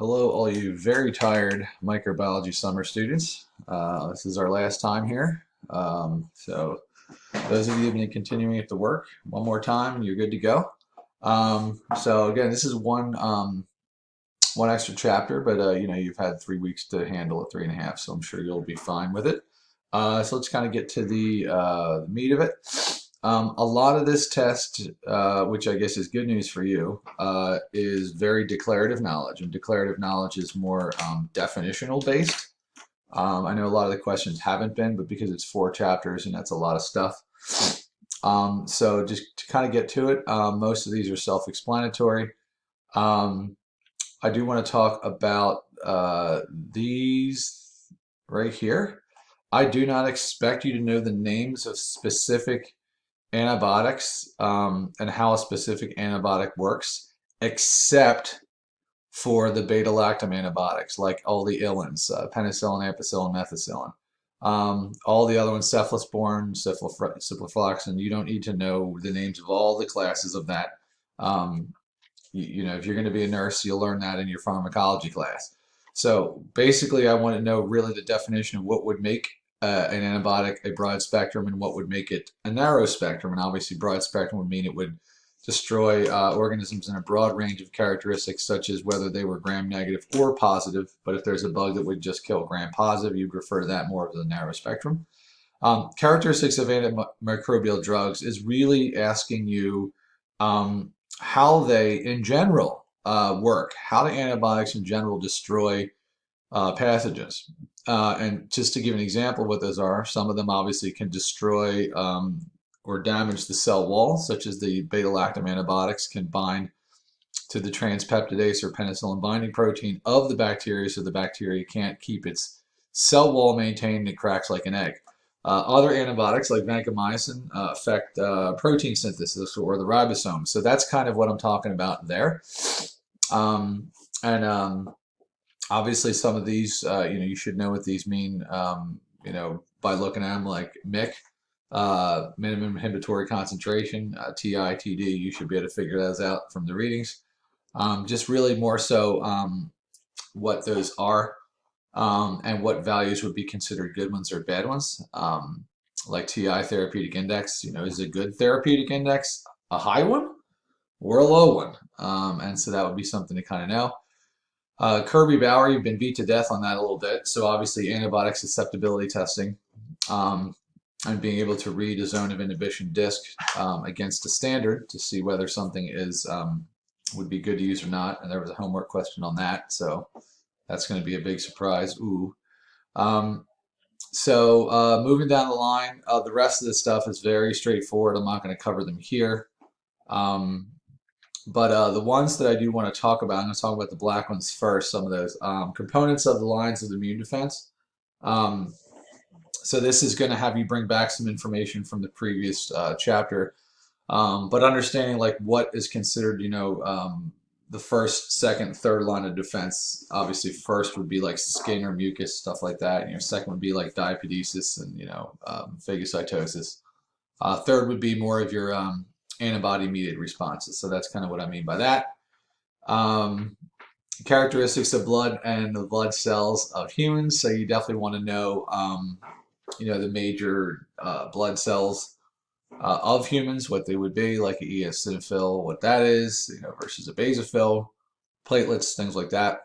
Hello, all you very tired microbiology summer students. This is our last time here. So those of you who've been continuing at the work, one more time, you're good to go. So again, this is one extra chapter, but you've had 3 weeks to handle it, 3.5, so I'm sure you'll be fine with it. So let's kind of get to the meat of it. A lot of this test, which I guess is good news for you, is very declarative knowledge, and declarative knowledge is more definitional based. I know a lot of the questions haven't been, but because it's 4 chapters and that's a lot of stuff. So just to kind of get to it, most of these are self-explanatory. Um, I do want to talk about these right here. I do not expect you to know the names of specific antibiotics and how a specific antibiotic works, except for the beta-lactam antibiotics, like all the illins, penicillin, ampicillin, methicillin. All the other ones, cephalosporin, ciprofloxacin, you don't need to know the names of all the classes of that. If you're going to be a nurse, you'll learn that in your pharmacology class. So basically, I want to know really the definition of what would make an antibiotic a broad spectrum and what would make it a narrow spectrum. And obviously, broad spectrum would mean it would destroy organisms in a broad range of characteristics, such as whether they were gram-negative or positive. But if there's a bug that would just kill gram-positive, you'd refer to that more as a narrow spectrum. Characteristics of antimicrobial drugs is really asking you how they, in general, work. How do antibiotics in general destroy pathogens? And just to give an example of what those are, some of them obviously can destroy or damage the cell wall, such as the beta-lactam antibiotics can bind to the transpeptidase or penicillin binding protein of the bacteria, so the bacteria can't keep its cell wall maintained and it cracks like an egg. Other antibiotics like vancomycin affect protein synthesis or the ribosome. So that's kind of what I'm talking about there. And obviously some of these, you should know what these mean, by looking at them, like MIC, minimum inhibitory concentration, TI, TD. You should be able to figure those out from the readings. Just really more so what those are. And what values would be considered good ones or bad ones. Like TI therapeutic index, is a good therapeutic index a high one or a low one? And so that would be something to kind of know. Kirby-Bauer, you've been beat to death on that a little bit. So obviously antibiotic susceptibility testing and being able to read a zone of inhibition disc against a standard to see whether something would be good to use or not. And there was a homework question on that. So that's going to be a big surprise. Ooh. Moving down the line, the rest of this stuff is very straightforward. I'm not going to cover them here. But the ones that I do want to talk about, I'm going to talk about the black ones first, some of those. Components of the lines of the immune defense. So this is going to have you bring back some information from the previous chapter. But understanding like what is considered, the first, second, third line of defense. Obviously, first would be like skin or mucus, stuff like that. Second would be like diapedesis and phagocytosis. Third would be more of your antibody-mediated responses. So that's kind of what I mean by that. Characteristics of blood and the blood cells of humans. So you definitely want to know, the major blood cells of humans, what they would be, like an eosinophil, what that is, versus a basophil, platelets, things like that.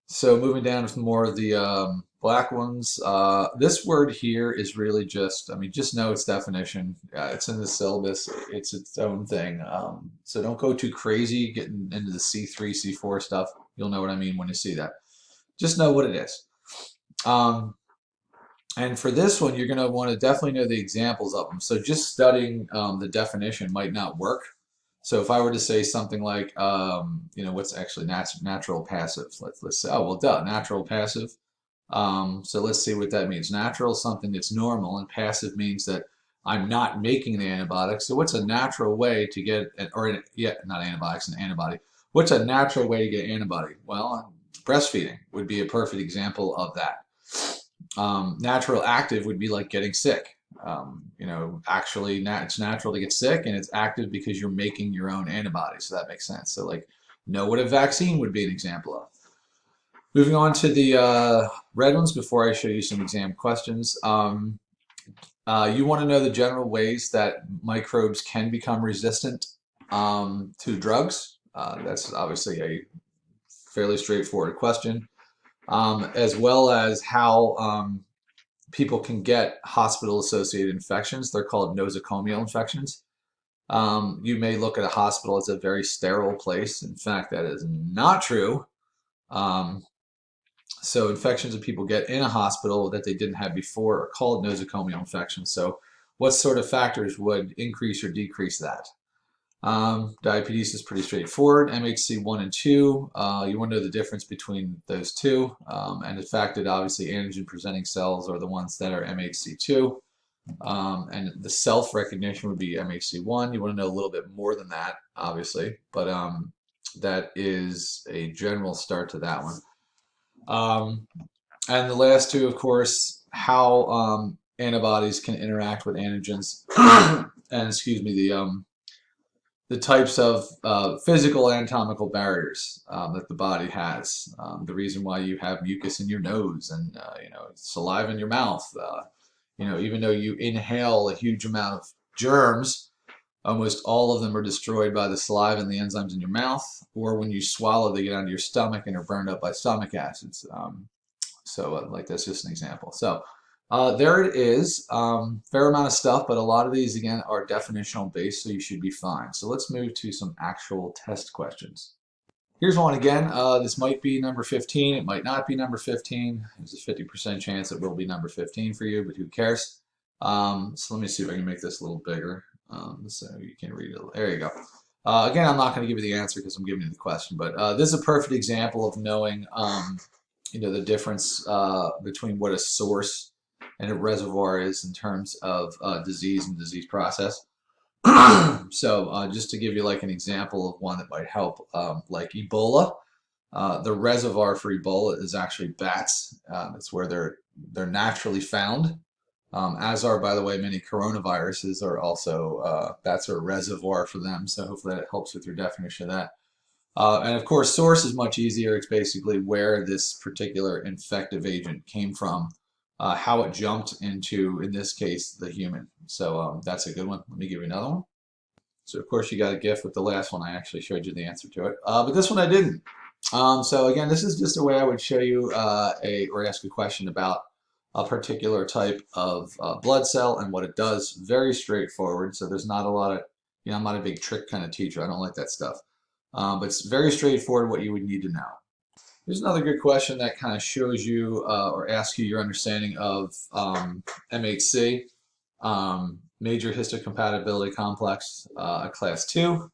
So moving down to more of the black ones, this word here is really just know its definition. It's in the syllabus. It's its own thing. So don't go too crazy getting into the C3, C4 stuff. You'll know what I mean when you see that. Just know what it is. And for this one, you're going to want to definitely know the examples of them. So just studying the definition might not work. So if I were to say something like, what's actually natural passive? Let's say, oh, well, duh, natural passive. So let's see what that means. Natural is something that's normal, and passive means that I'm not making the antibiotic. So what's a natural way to get, not antibiotics, an antibody. What's a natural way to get antibody? Well, breastfeeding would be a perfect example of that. Natural active would be like getting sick. Actually, it's natural to get sick, and it's active because you're making your own antibodies. So that makes sense. So like know what a vaccine would be an example of. Moving on to the red ones before I show you some exam questions. You want to know the general ways that microbes can become resistant to drugs. That's obviously a fairly straightforward question, as well as how people can get hospital-associated infections. They're called nosocomial infections. You may look at a hospital as a very sterile place. In fact, that is not true. So infections that people get in a hospital that they didn't have before are called nosocomial infections. So what sort of factors would increase or decrease that? Diabetes is pretty straightforward. MHC 1 and 2, you want to know the difference between those two. And the fact that obviously antigen presenting cells are the ones that are MHC 2. And the self-recognition would be MHC 1. You want to know a little bit more than that, obviously. But that is a general start to that one. And the last two, of course, how antibodies can interact with antigens, and excuse me, the types of physical anatomical barriers that the body has. The reason why you have mucus in your nose and saliva in your mouth. Even though you inhale a huge amount of germs, almost all of them are destroyed by the saliva and the enzymes in your mouth, or when you swallow, they get onto your stomach and are burned up by stomach acids. Like that's just an example. So there it is. Fair amount of stuff, but a lot of these, again, are definitional based, so you should be fine. So let's move to some actual test questions. Here's one again. This might be number 15. It might not be number 15. There's a 50% chance it will be number 15 for you, but who cares? So let me see if I can make this a little bigger. So you can read it. There you go. Again, I'm not going to give you the answer because I'm giving you the question, but this is a perfect example of knowing, the difference between what a source and a reservoir is in terms of disease and disease process. So just to give you like an example of one that might help, like Ebola, the reservoir for Ebola is actually bats. It's where they're naturally found. As are, by the way, many coronaviruses are also, bats are a reservoir for them. So hopefully that helps with your definition of that. And of course, source is much easier. It's basically where this particular infective agent came from, how it jumped into, in this case, the human. So that's a good one. Let me give you another one. So of course you got a GIF with the last one. I actually showed you the answer to it, but this one I didn't. So again, this is just a way I would show you or ask a question about a particular type of blood cell and what it does. Very straightforward. So there's not a lot of, I'm not a big trick kind of teacher. I don't like that stuff. But it's very straightforward what you would need to know. Here's another good question that kind of shows you or asks you your understanding of MHC, major histocompatibility complex, class 2,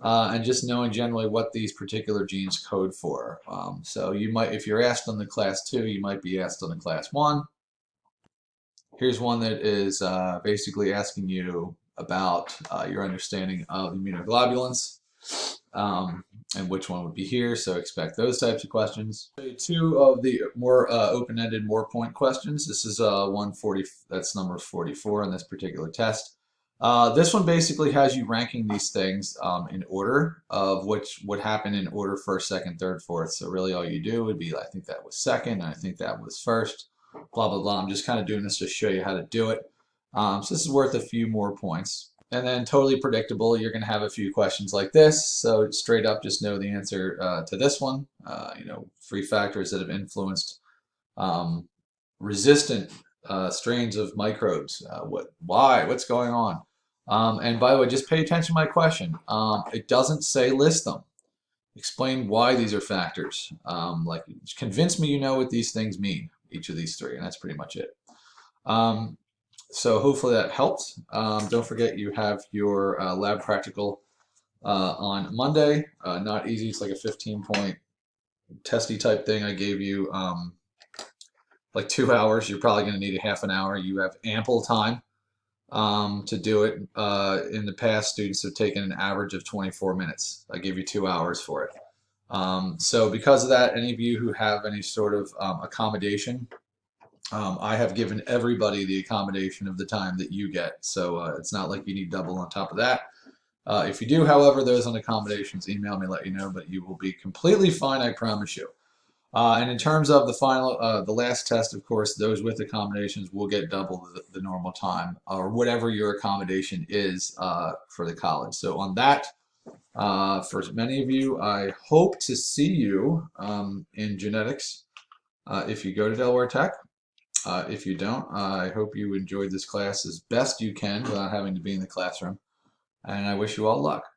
and just knowing generally what these particular genes code for. So you might, if you're asked on the class 2, you might be asked on the class 1. Here's one that is basically asking you about your understanding of immunoglobulins. And which one would be here, so expect those types of questions. Two of the more open-ended, more point questions. This is 140, that's number 44 in this particular test. This one basically has you ranking these things in order of which would happen in order first, second, third, fourth. So really all you do would be, I think that was second, and I think that was first, blah, blah, blah. I'm just kind of doing this to show you how to do it. So this is worth a few more points. And then totally predictable, you're going to have a few questions like this. So straight up, just know the answer to this one. 3 factors that have influenced resistant strains of microbes. Why? What's going on? And by the way, just pay attention to my question. It doesn't say list them. Explain why these are factors. Like convince me you know what these things mean, each of these 3, and that's pretty much it. So hopefully that helped. Don't forget you have your lab practical on Monday. Not easy. It's like a 15-point testy type thing. I gave you like 2 hours. You're probably going to need a half an hour. You have ample time to do it. In the past, students have taken an average of 24 minutes. I gave you 2 hours for it. So because of that, any of you who have any sort of accommodation, I have given everybody the accommodation of the time that you get. So it's not like you need double on top of that. If you do, however, those on accommodations, email me, let you know, but you will be completely fine, I promise you. And in terms of the final, the last test, of course, those with accommodations will get double the normal time or whatever your accommodation is for the college. So on that, for many of you, I hope to see you in genetics if you go to Delaware Tech. If you don't, I hope you enjoyed this class as best you can without having to be in the classroom. And I wish you all luck.